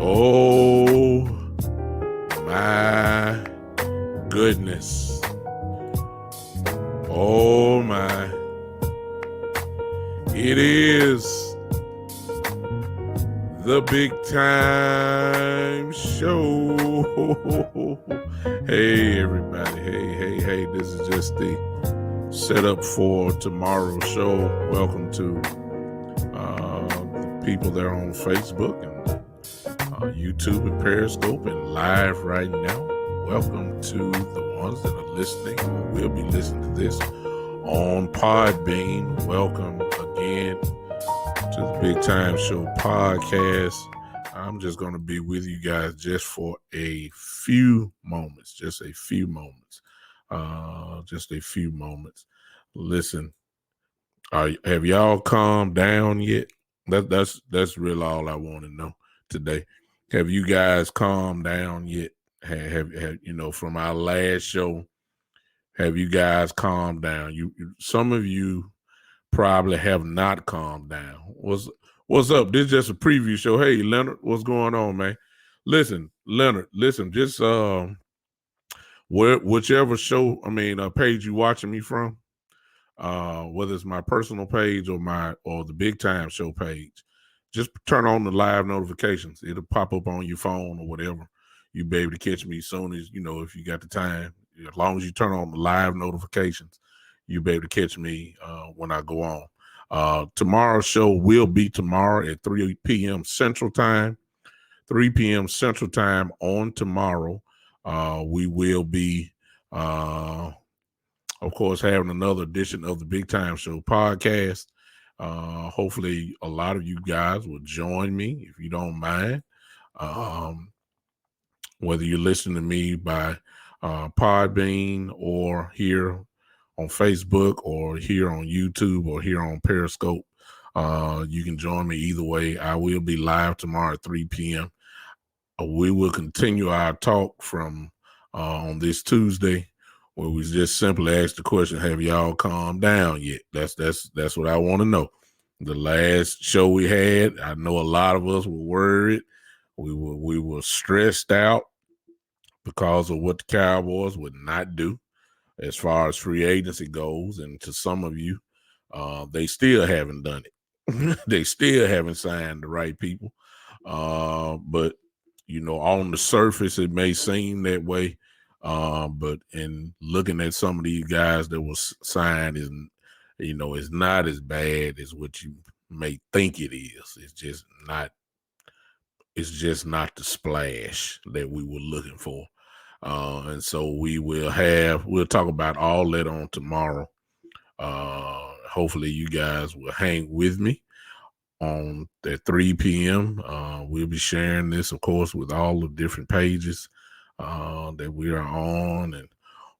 Oh my goodness. Oh my. It is the Big Time Show. Hey everybody. Hey. This is just the setup for tomorrow's show. Welcome to the people that are on Facebook and YouTube and Periscope and live right now. Welcome to the ones that are listening or will be listening to this on Podbean. Welcome again to the Big Time Show podcast. I'm just going to be with you guys just for a few moments. Listen, have y'all calmed down yet? That's really all I want to know today. Have you guys calmed down yet? Have from our last show? Have you guys calmed down? Some of you probably have not calmed down. What's up? This is just a preview show. Hey, Leonard, what's going on, man? Listen, Leonard, just whichever show, page you watching me from, whether it's my personal page or the Big Time Show page, just turn on the live notifications. It'll pop up on your phone or whatever. You'll be able to catch me as soon as, if you got the time. As long as you turn on the live notifications, you'll be able to catch me when I go on. Tomorrow's show will be tomorrow at 3 p.m. Central Time. 3 p.m. Central Time on tomorrow. We will be, of course, having another edition of the Big Time Show podcast. Hopefully, a lot of you guys will join me if you don't mind. Whether you're listening to me by Podbean or here on Facebook or here on YouTube or here on Periscope, you can join me either way. I will be live tomorrow at 3 p.m. We will continue our talk from on this Tuesday, where we just simply ask the question, have y'all calmed down yet? That's what I want to know. The last show we had, I know a lot of us were worried. We were stressed out because of what the Cowboys would not do as far as free agency goes. And to some of you, they still haven't done it. They still haven't signed the right people. But, on the surface, it may seem that way. But in looking at some of these guys that was signed, it's not as bad as what you may think it is. It's just not the splash that we were looking for. And so we'll talk about all that on tomorrow. Hopefully you guys will hang with me on at 3 p.m. We'll be sharing this, of course, with all the different pages that we are on, and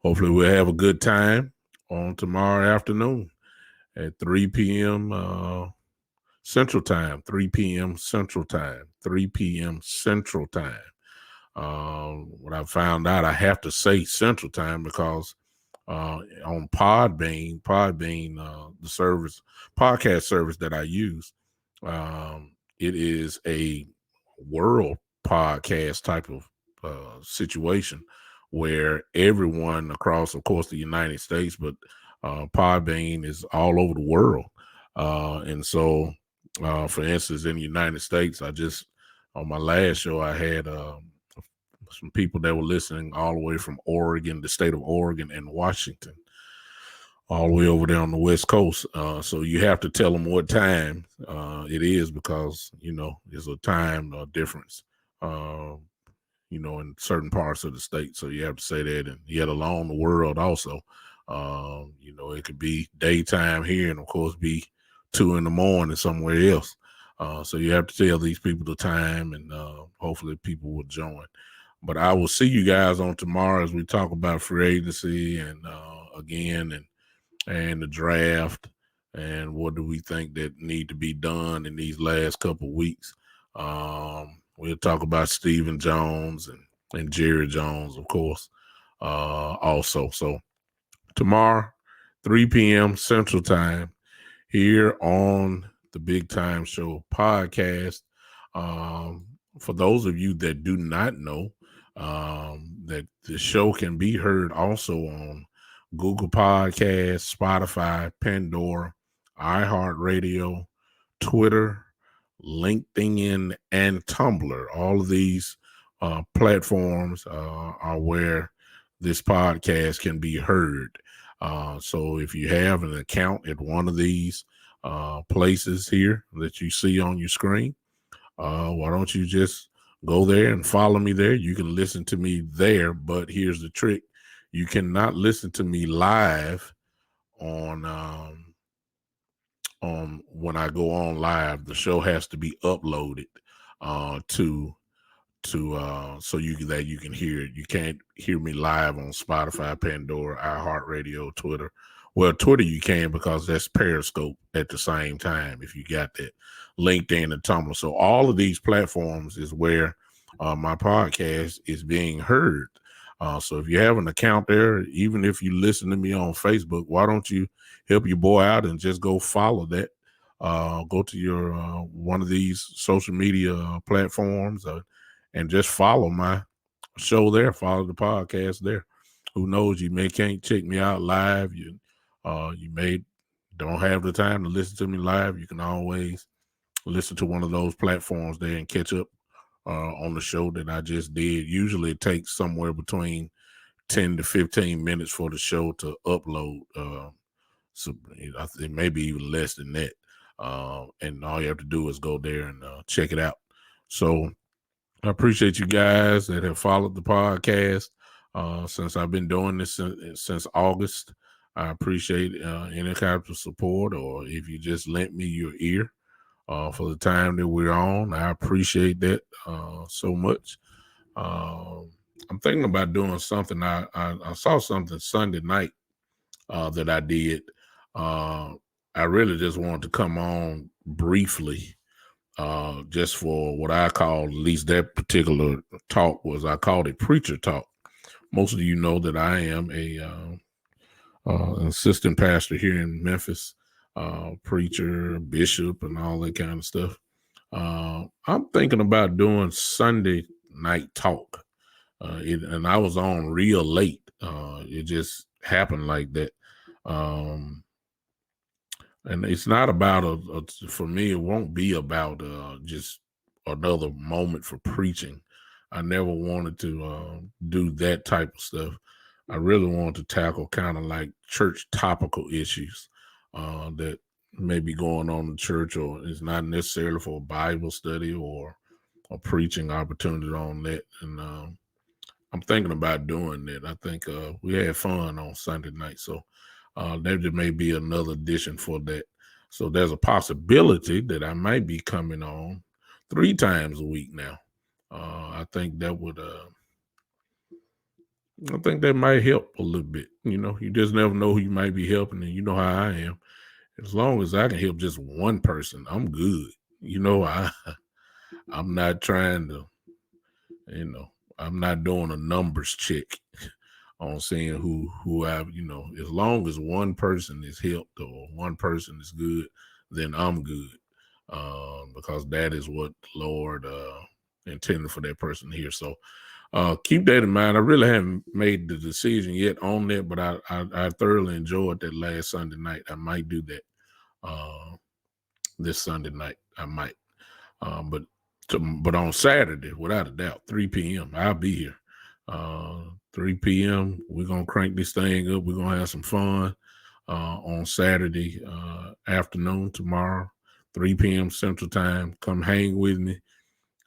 hopefully we'll have a good time on tomorrow afternoon at 3 p.m. Central Time, 3 p.m. Central Time, 3 p.m. Central Time. What I found out, I have to say Central Time because on Podbean, the podcast service that I use, it is a world podcast type of situation where everyone across, of course, the United States, but Podbean is all over the world. And so, for instance, in the United States, on my last show, I had some people that were listening all the way from Oregon, the state of Oregon, and Washington, all the way over there on the West Coast. So you have to tell them what time it is because, there's a time difference, in certain parts of the state. So you have to say that, and yet along the world also, it could be daytime here and, of course, be 2 a.m. somewhere else. So you have to tell these people the time, and hopefully people will join. But I will see you guys on tomorrow as we talk about free agency and and the draft and what do we think that need to be done in these last couple of weeks. We'll talk about Stephen Jones and Jerry Jones, of course, also. So tomorrow, 3 p.m. Central Time, here on the Big Time Show podcast. for those of you that do not know, that the show can be heard also on Google Podcasts, Spotify, Pandora, iHeartRadio, Twitter, LinkedIn, and Tumblr. All of these platforms are where this podcast can be heard. So if you have an account at one of these places here that you see on your screen, why don't you just go there and follow me there? You can listen to me there, but here's the trick. You cannot listen to me live on when I go on live. The show has to be uploaded to so you can hear it. You can't hear me live on Spotify, Pandora, iHeartRadio, Twitter. Well, Twitter you can, because that's Periscope at the same time if you got that. LinkedIn and Tumblr. So all of these platforms is where my podcast is being heard. So if you have an account there, even if you listen to me on Facebook, why don't you help your boy out and just go follow that? Go to your one of these social media platforms and just follow my show there. Follow the podcast there. Who knows? You can't check me out live. You may don't have the time to listen to me live. You can always listen to one of those platforms there and catch up on the show that I just did. Usually it takes somewhere between 10 to 15 minutes for the show to upload. So I think maybe even less than that. And all you have to do is go there and check it out. So I appreciate you guys that have followed the podcast since I've been doing this since August. I appreciate any kind of support, or if you just lent me your ear for the time that we're on. I appreciate that so much. I'm thinking about doing something. I saw something Sunday night that I did. I really just wanted to come on briefly, just for what I call, at least that particular talk was, I called it preacher talk. Most of you know that I am an assistant pastor here in Memphis, preacher, bishop, and all that kind of stuff. I'm thinking about doing Sunday night talk, and I was on real late. It just happened like that. And it's not about for me, it won't be about just another moment for preaching. I never wanted to do that type of stuff. I really want to tackle kind of like church topical issues that may be going on in church, or it's not necessarily for a Bible study or a preaching opportunity on that. And I'm thinking about doing that. I think we had fun on Sunday night, so there may be another edition for that. So there's a possibility that I might be coming on 3 times a week now. I think that would I think that might help a little bit. You just never know who you might be helping, and you know how I am. As long as I can help just one person, I'm good. I'm not trying to, I'm not doing a numbers check on seeing who I've, as long as one person is helped or one person is good, then I'm good. Because that is what the Lord intended for that person here. So keep that in mind. I really haven't made the decision yet on that, but I thoroughly enjoyed that last Sunday night. I might do that this Sunday night. I might. But on Saturday, without a doubt, 3 p.m., I'll be here. 3 p.m., we're going to crank this thing up. We're going to have some fun on Saturday afternoon, tomorrow, 3 p.m. Central Time. Come hang with me.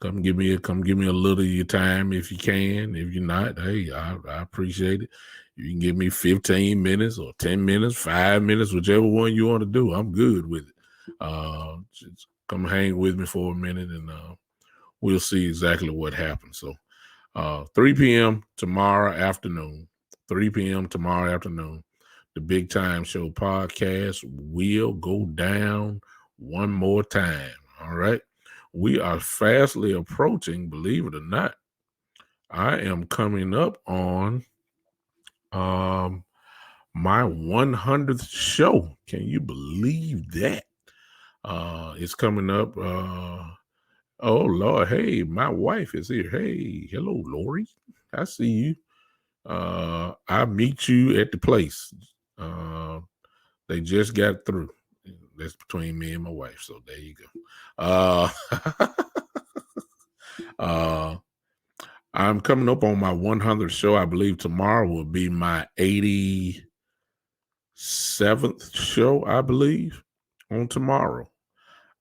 Come give me a little of your time if you can. If you're not, hey, I appreciate it. You can give me 15 minutes or 10 minutes, 5 minutes, whichever one you want to do. I'm good with it. Just come hang with me for a minute, and we'll see exactly what happens. So 3 p.m. tomorrow afternoon, 3 p.m. tomorrow afternoon, the Big Time Show podcast will go down one more time. All right. We are fastly approaching, believe it or not. I am coming up on my 100th show. Can you believe that? It's coming up Oh Lord, hey, my wife is here. Hey, hello, Lori. I see you. I'll meet you at the place. Uh, they just got through. That's between me and my wife. So there you go. Uh, uh, I'm coming up on my 100th show. I believe tomorrow will be my 87th show. I believe on tomorrow.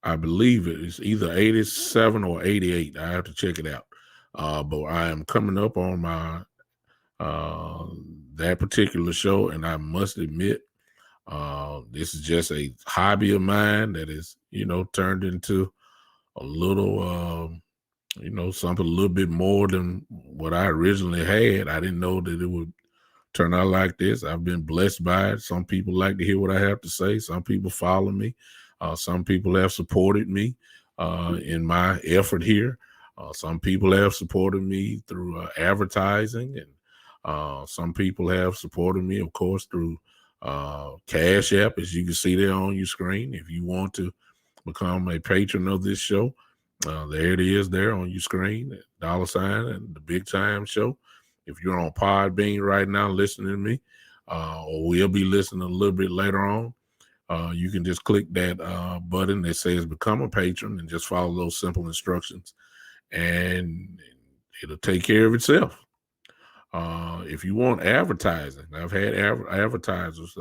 I believe it is either 87 or 88. I have to check it out. But I am coming up on my uh, that particular show, and I must admit, this is just a hobby of mine that is, turned into a little, something a little bit more than what I originally had. I didn't know that it would turn out like this. I've been blessed by it. Some people like to hear what I have to say. Some people follow me. Some people have supported me in my effort here. Some people have supported me through advertising, and some people have supported me, of course, through Cash App, as you can see there on your screen. If you want to become a patron of this show, there it is there on your screen, $ and the Big Time Show. If you're on Podbean right now listening to me, or we'll be listening a little bit later on, you can just click that button that says become a patron and just follow those simple instructions, and it'll take care of itself. If you want advertising, I've had advertisers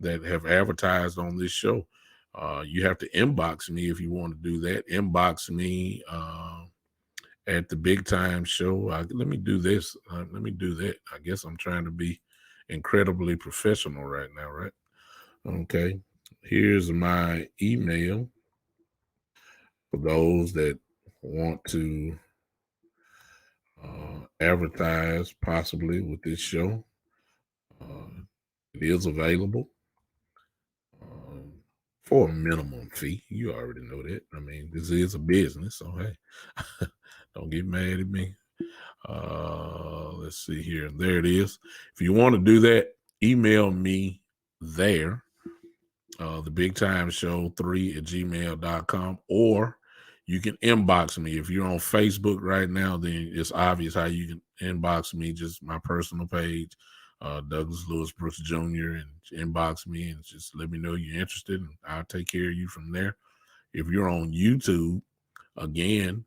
that have advertised on this show. You have to inbox me if you want to do that. Inbox me at the Big Time Show. Let me do this. Let me do that. I guess I'm trying to be incredibly professional right now, right? Okay. Here's my email for those that want to advertise possibly with this show. Uh, it is available um, for a minimum fee. You already know that. I mean, this is a business, so hey, don't get mad at me. Let's see here. There it is. If you want to do that, email me there, the Big Time Show 3 at gmail.com, or you can inbox me. If you're on Facebook right now, then it's obvious how you can inbox me, just my personal page, Douglas Lewis Brooks Jr., and inbox me and just let me know you're interested, and I'll take care of you from there. If you're on YouTube, again,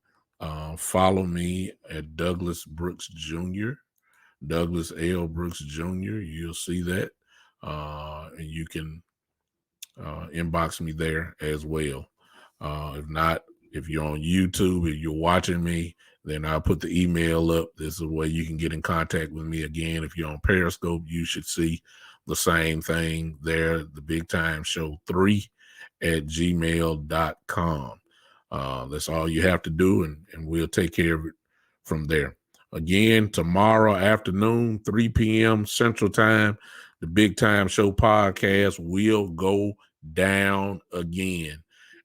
follow me at Douglas Brooks Jr., Douglas L. Brooks Jr. You'll see that. And you can inbox me there as well. If not, if you're on YouTube, if you're watching me, then I'll put the email up. This is a way you can get in contact with me again. If you're on Periscope, you should see the same thing there, the Big Time Show 3 at gmail.com. That's all you have to do, and we'll take care of it from there. Again, tomorrow afternoon, 3 p.m. Central Time, the Big Time Show podcast will go down again,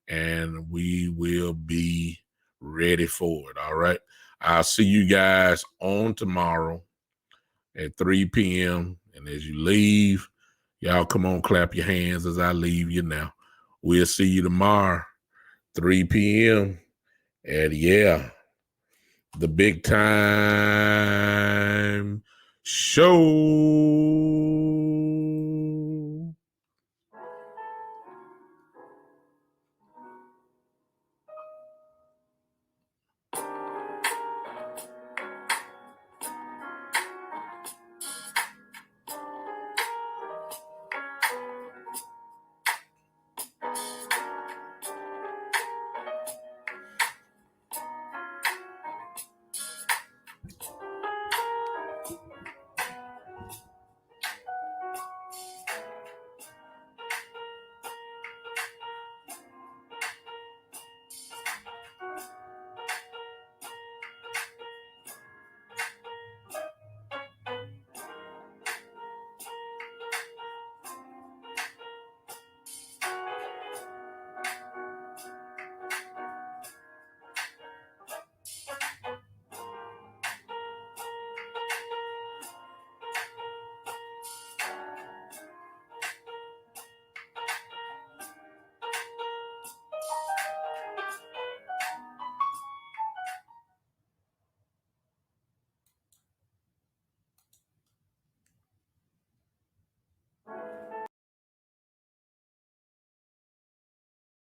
and we will be ready for it. All right. I'll see you guys on tomorrow at 3 p.m. And as you leave, y'all come on, clap your hands as I leave you now. We'll see you tomorrow, 3 p.m. And yeah, the Big Time Show.